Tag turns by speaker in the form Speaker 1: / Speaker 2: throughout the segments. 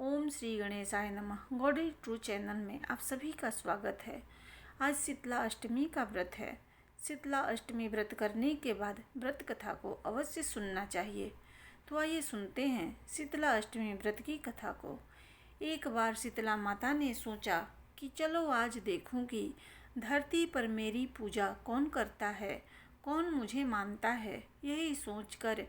Speaker 1: ओम श्री गणेशाय नमः। Gaudy true channel में आप सभी का स्वागत है। आज शीतला अष्टमी का व्रत है। शीतला अष्टमी व्रत करने के बाद व्रत कथा को अवश्य सुनना चाहिए। तो आइए सुनते हैं शीतला अष्टमी व्रत की कथा को। एक बार शीतला माता ने सोचा कि चलो आज देखूं कि धरती पर मेरी पूजा कौन करता है, कौन मुझे मानता है। यही सोचकर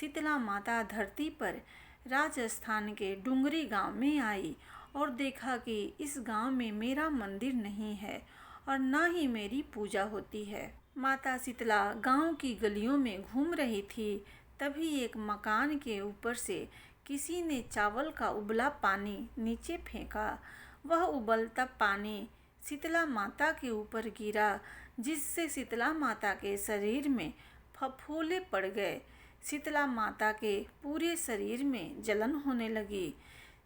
Speaker 1: शीतला माता धरती पर राजस्थान के डुंगरी गांव में आई और देखा कि इस गांव में मेरा मंदिर नहीं है और ना ही मेरी पूजा होती है। माता शीतला गांव की गलियों में घूम रही थी, तभी एक मकान के ऊपर से किसी ने चावल का उबला पानी नीचे फेंका। वह उबलता पानी शीतला माता के ऊपर गिरा, जिससे शीतला माता के शरीर में फफोले पड़ गए। शीतला माता के पूरे शरीर में जलन होने लगी।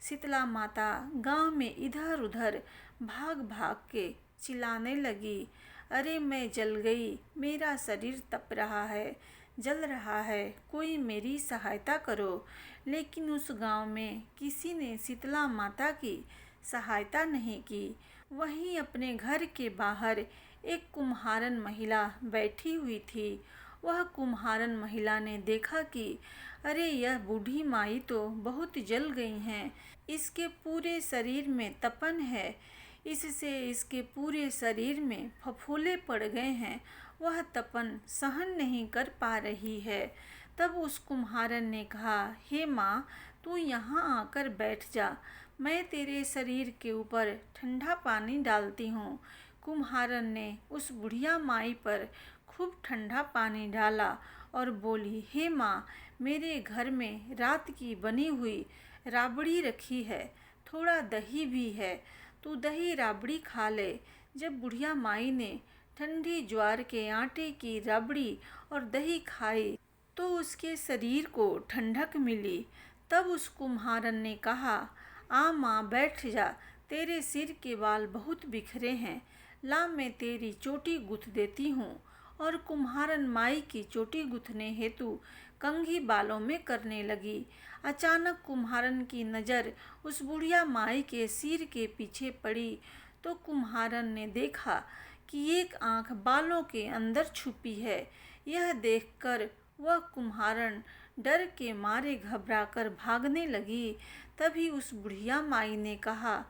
Speaker 1: शीतला माता गांव में इधर उधर भाग भाग के चिल्लाने लगी, अरे मैं जल गई, मेरा शरीर तप रहा है, जल रहा है, कोई मेरी सहायता करो। लेकिन उस गांव में किसी ने शीतला माता की सहायता नहीं की। वहीं अपने घर के बाहर एक कुम्हारन महिला बैठी हुई थी। वह कुम्हारन महिला ने देखा कि अरे यह बूढ़ी माई तो बहुत जल गई हैं, इसके पूरे शरीर में तपन है, इससे इसके पूरे शरीर में फफोले पड़ गए हैं, वह तपन सहन नहीं कर पा रही है। तब उस कुम्हारन ने कहा, हे माँ, तू यहाँ आकर बैठ जा, मैं तेरे शरीर के ऊपर ठंडा पानी डालती हूँ। कुम्हारन ने उस बुढ़िया माई पर खूब ठंडा पानी डाला और बोली, हे माँ, मेरे घर में रात की बनी हुई राबड़ी रखी है, थोड़ा दही भी है, तू दही राबड़ी खा ले। जब बुढ़िया माई ने ठंडी ज्वार के आटे की राबड़ी और दही खाई तो उसके शरीर को ठंडक मिली। तब उस कुम्हारन ने कहा, आ माँ, बैठ जा, तेरे सिर के बाल बहुत बिखरे हैं, ला मैं तेरी चोटी गुथ देती हूँ। और कुम्हारन माई की चोटी गुथने हेतु कंघी बालों में करने लगी। अचानक कुम्हारन की नज़र उस बुढ़िया माई के सिर के पीछे पड़ी तो कुम्हारन ने देखा कि एक आंख बालों के अंदर छुपी है। यह देखकर वह कुम्हारन डर के मारे घबराकर भागने लगी। तभी उस बुढ़िया माई ने कहा,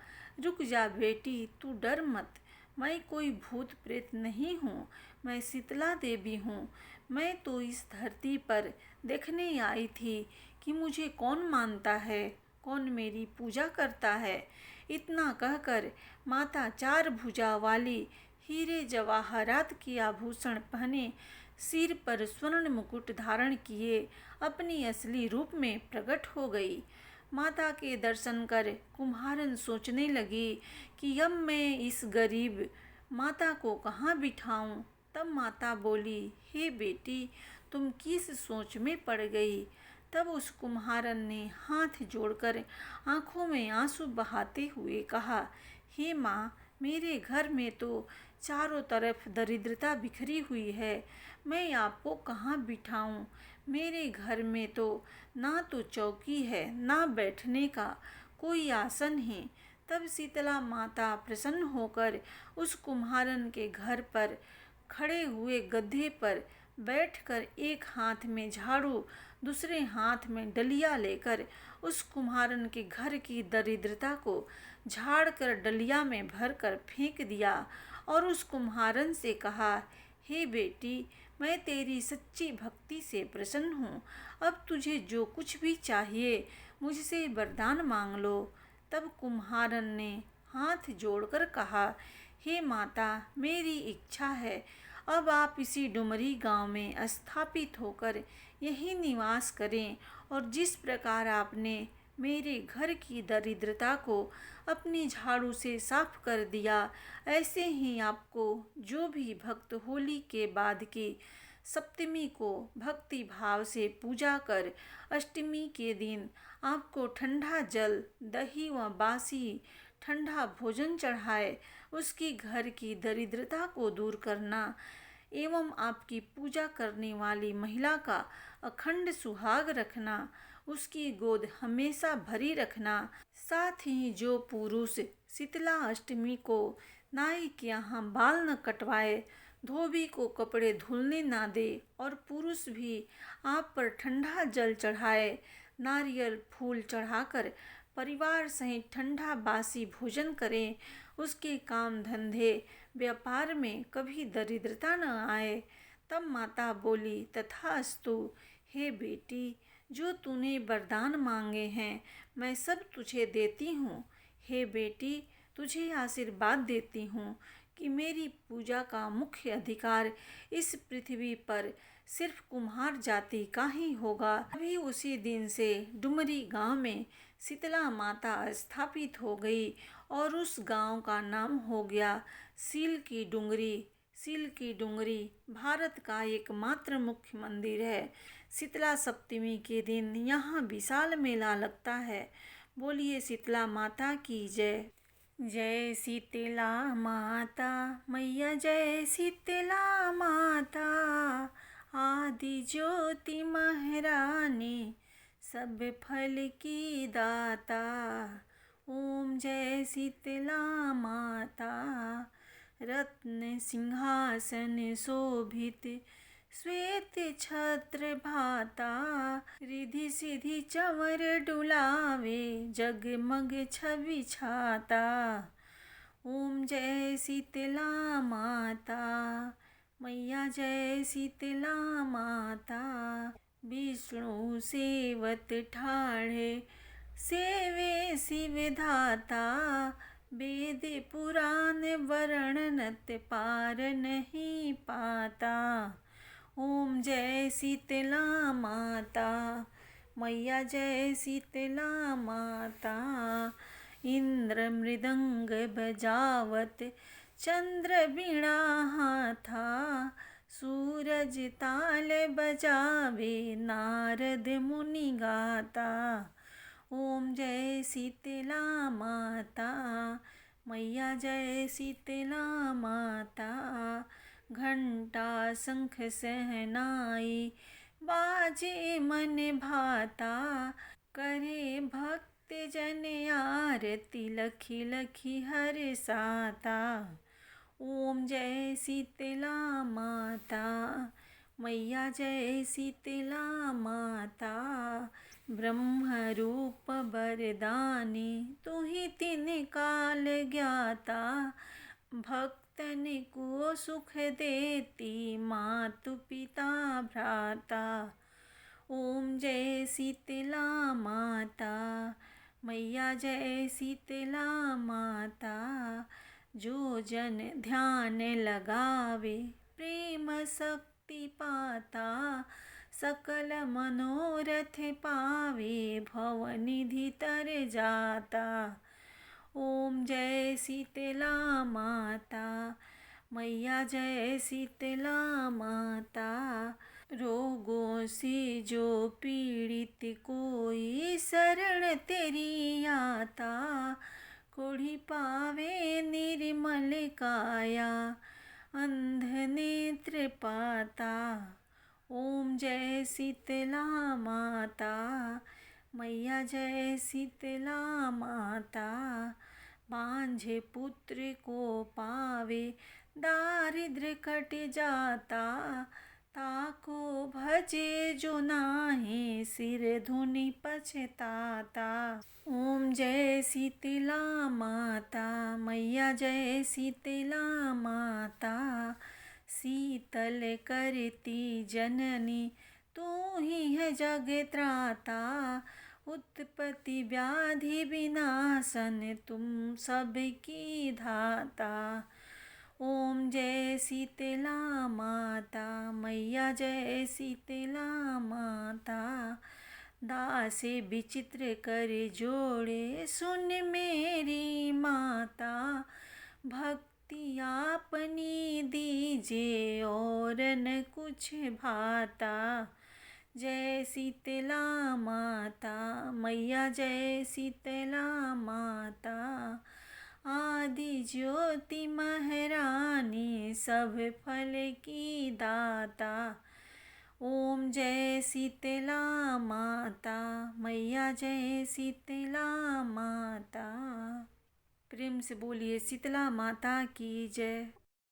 Speaker 1: रुक जा बेटी, तू डर मत, मैं कोई भूत प्रेत नहीं हूँ, मैं शीतला देवी हूँ। मैं तो इस धरती पर देखने आई थी कि मुझे कौन मानता है, कौन मेरी पूजा करता है। इतना कहकर माता चार भुजा वाली हीरे जवाहरात की आभूषण पहने, सिर पर स्वर्ण मुकुट धारण किए अपनी असली रूप में प्रकट हो गई। माता के दर्शन कर कुम्हारन सोचने लगी कि अब मैं इस गरीब माता को कहाँ बिठाऊं। तब माता बोली, हे बेटी, तुम किस सोच में पड़ गई। तब उस कुम्हारन ने हाथ जोड़कर आंखों में आंसू बहाते हुए कहा, हे माँ, मेरे घर में तो चारों तरफ दरिद्रता बिखरी हुई है, मैं आपको कहाँ बिठाऊं। मेरे घर में तो ना तो चौकी है, ना बैठने का कोई आसन है। तब शीतला माता प्रसन्न होकर उस कुम्हारन के घर पर खड़े हुए गड्ढे पर बैठकर एक हाथ में झाड़ू, दूसरे हाथ में डलिया लेकर उस कुम्हारन के घर की दरिद्रता को झाड़ कर डलिया में भरकर फेंक दिया और उस कुम्हारन से कहा, हे बेटी, मैं तेरी सच्ची भक्ति से प्रसन्न हूँ, अब तुझे जो कुछ भी चाहिए मुझसे वरदान मांग लो। तब कुम्हारन ने हाथ जोड़कर कहा, हे माता, मेरी इच्छा है अब आप इसी डुमरी गांव में स्थापित होकर यही निवास करें और जिस प्रकार आपने मेरे घर की दरिद्रता को अपनी झाड़ू से साफ कर दिया, ऐसे ही आपको जो भी भक्त होली के बाद की सप्तमी को भक्ति भाव से पूजा कर अष्टमी के दिन आपको ठंडा जल, दही व बासी ठंडा भोजन चढ़ाए, उसकी घर की दरिद्रता को दूर करना एवं आपकी पूजा करने वाली महिला का अखंड सुहाग रखना, उसकी गोद हमेशा भरी रखना। साथ ही जो पुरुष शीतला अष्टमी को नाई के यहाँ बाल न कटवाए, धोबी को कपड़े धुलने ना दे और पुरुष भी आप पर ठंडा जल चढ़ाए, नारियल फूल चढ़ाकर परिवार सहित ठंडा बासी भोजन करें, उसके काम धंधे व्यापार में कभी दरिद्रता न आए। तब माता बोली, तथास्तु। हे बेटी, जो तूने वरदान मांगे हैं मैं सब तुझे देती हूँ। हे बेटी, तुझे आशीर्वाद देती हूँ कि मेरी पूजा का मुख्य अधिकार इस पृथ्वी पर सिर्फ कुम्हार जाति का ही होगा। अभी उसी दिन से डुमरी गांव में शीतला माता स्थापित हो गई और उस गांव का नाम हो गया सील की डुंगरी। सील की डुंगरी भारत का एकमात्र मुख्य मंदिर है। शीतला सप्तमी के दिन यहाँ विशाल मेला लगता है। बोलिए शीतला माता की जय। जय शीतला माता मैया, जय शीतला माता, आदि ज्योति महारानी, सब फल की दाता। ओम जय शीतला माता। रत्न सिंहासन शोभित, श्वेत छत्र भाता, रिधि सिधि चंवर डुलावे, जगमग छवि छाता। ओम जय शीतला माता मैया, जय शीतला माता। विष्णु सेवत ठाढ़े, सेवे शिव धाता, वेद पुराण वर्णनत पार नहीं पाता। ओम जय शीतला माता मैया, जय शीतला माता। इंद्र मृदंग बजावत, चंद्र बीणा हाथा, सूरज ताल बजावे, नारद मुनि गाता। ओम जय शीतला माता मैया, जय शीतला माता। घंटा शंख सहनाई, बाजे मन भाता, करे भक्त जन आरती, लखी लखी हर्षाता। ओम जय शीतला माता मैया, जय शीतला माता। ब्रह्म रूप वरदानी, तू ही तीन काल ज्ञाता, भक्तन को सुख देती, मातु पिता भ्राता। ओम जय शीतला माता मैया, जय शीतला माता। जो जन ध्यान लगावे, प्रेम शक्ति पाता, सकल मनोरथ पावे, भवनिधि तर जाता। ओम जय शीतला माता मैया, जय शीतला माता। रोगों से जो पीड़ित कोई, शरण तेरी आता, कोढ़ी पावे निर्मल काया, अंध नेत्र पाता। ओम जय शीतला माता मैया, जय शीतला माता। बांझे पुत्र को पावे, दारिद्र कट जाता, ताको भजे जो नाहि, सिर धुनि पछताता। ओम जय शीतला माता मैया, जय शीतला माता। शीतल करती जननी, तू ही है जग त्राता, उत्पत्ति व्याधि विनाशन, तुम सबकी धाता। ओम जय शीतला माता मैया, जय शीतला माता। दासे विचित्र कर जोड़े, सुन मेरी माता, भक्ति आपनी दीजिए और न कुछ भाता। जय शीतला माता मैया, जय शीतला माता। आदि ज्योति महारानी, सब फल की दाता। ओम जय शीतला माता, मैया जय शीतला माता। प्रेम से बोलिए शीतला माता की जय।